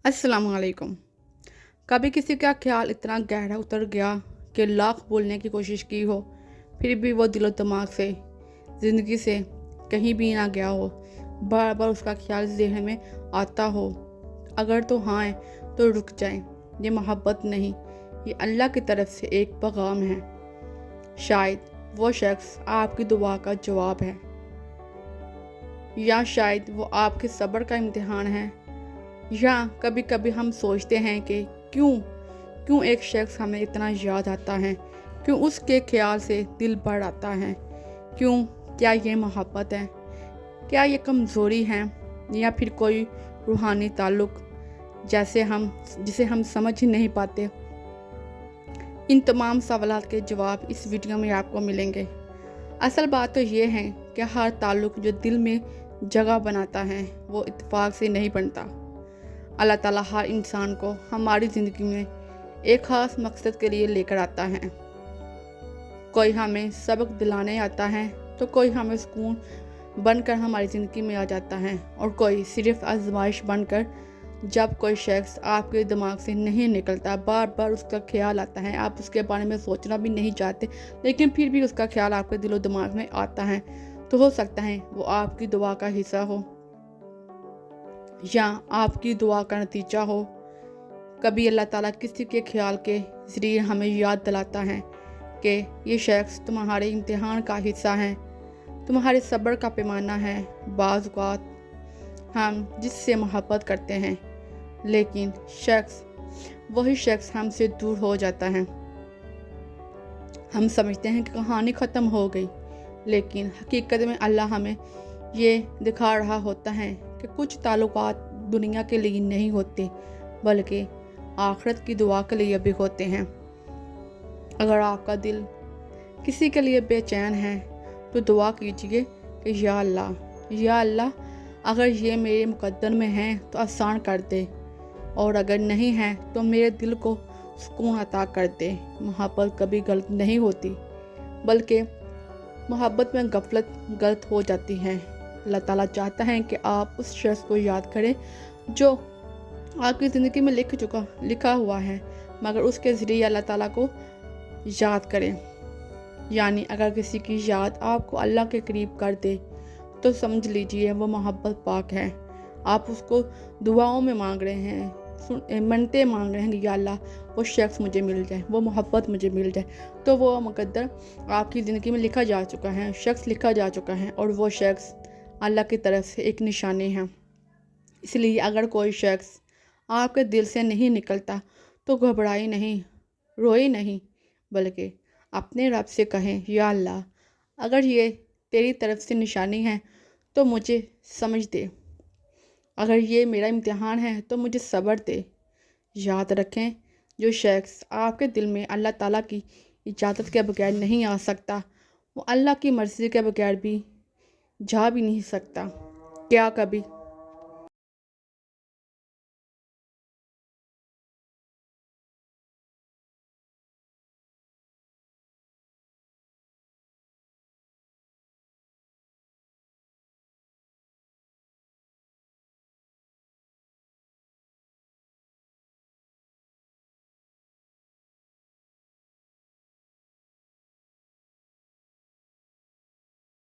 अस्सलाम वालेकुम। कभी किसी का ख्याल इतना गहरा उतर गया कि लाख बोलने की कोशिश की हो, फिर भी वो दिलो दिमाग से ज़िंदगी से कहीं भी ना गया हो, बार बार उसका ख्याल ज़हन में आता हो। अगर तो हाँ है तो रुक जाएं, ये मोहब्बत नहीं, ये अल्लाह की तरफ से एक पैगाम है। शायद वो शख्स आपकी दुआ का जवाब है, या शायद वो आपके सब्र का इम्तिहान है। या कभी कभी हम सोचते हैं कि क्यों क्यों एक शख्स हमें इतना याद आता है, क्यों उसके ख्याल से दिल भर आता है, क्यों? क्या ये मोहब्बत है? क्या ये कमज़ोरी है, या फिर कोई रूहानी ताल्लुक़ जिसे हम समझ ही नहीं पाते? इन तमाम सवालात के जवाब इस वीडियो में आपको मिलेंगे। असल बात तो ये है कि हर ताल्लुक़ जो दिल में जगह बनाता है वो इत्तेफाक से नहीं बनता। अल्लाह ताला हर इंसान को हमारी ज़िंदगी में एक ख़ास मकसद के लिए लेकर आता है। कोई हमें सबक दिलाने आता है, तो कोई हमें सुकून बनकर हमारी ज़िंदगी में आ जाता है, और कोई सिर्फ़ आजमाइश बनकर। जब कोई शख्स आपके दिमाग से नहीं निकलता, बार बार उसका ख्याल आता है, आप उसके बारे में सोचना भी नहीं चाहते, लेकिन फिर भी उसका ख्याल आपके दिलो दिमाग में आता है, तो हो सकता है वो आपकी दुआ का हिस्सा हो या आपकी दुआ का नतीजा हो। कभी अल्लाह ताला किसी के ख्याल के ज़रिए हमें याद दिलाता है कि ये शख्स तुम्हारे इम्तिहान का हिस्सा है, तुम्हारे सब्र का पैमाना है। बाज़ औक़ात हम जिससे मोहब्बत करते हैं, लेकिन वही शख्स हमसे दूर हो जाता है। हम समझते हैं कि कहानी ख़त्म हो गई, लेकिन हकीकत में अल्लाह हमें ये दिखा रहा होता है कि कुछ ताल्लुकात दुनिया के लिए नहीं होते, बल्कि आखिरत की दुआ के लिए भी होते हैं। अगर आपका दिल किसी के लिए बेचैन है, तो दुआ कीजिए कि या अल्लाह, अगर ये मेरे मुकद्दर में है तो आसान कर दे, और अगर नहीं है तो मेरे दिल को सुकून अता कर दे। मोहब्बत कभी गलत नहीं होती, बल्कि मोहब्बत में गलत हो जाती है। अल्लाह ताला चाहता है कि आप उस शख्स को याद करें जो आपकी ज़िंदगी में लिखा हुआ है, मगर उसके ज़रिए अल्लाह ताला को याद करें। यानी अगर किसी की याद आपको अल्लाह के करीब कर दे, तो समझ लीजिए वो मोहब्बत पाक है। आप उसको दुआओं में मांग रहे हैं, मनते मांग रहे हैं कि या अल्लाह वो शख्स मुझे मिल जाए, वो मोहब्बत मुझे मिल जाए। तो वो मुकद्दर आपकी ज़िंदगी में लिखा जा चुका है, शख्स लिखा जा चुका है, और वो शख्स अल्लाह की तरफ से एक निशानी है। इसलिए अगर कोई शख्स आपके दिल से नहीं निकलता, तो घबराई नहीं, रोई नहीं, बल्कि अपने रब से कहें, या अल्लाह, अगर ये तेरी तरफ से निशानी है तो मुझे समझ दे, अगर ये मेरा इम्तिहान है तो मुझे सब्र दे। याद रखें, जो शख्स आपके दिल में अल्लाह ताला की इजाज़त के बगैर नहीं आ सकता, वो अल्लाह की मर्ज़ी के बगैर भी जा भी नहीं सकता। क्या कभी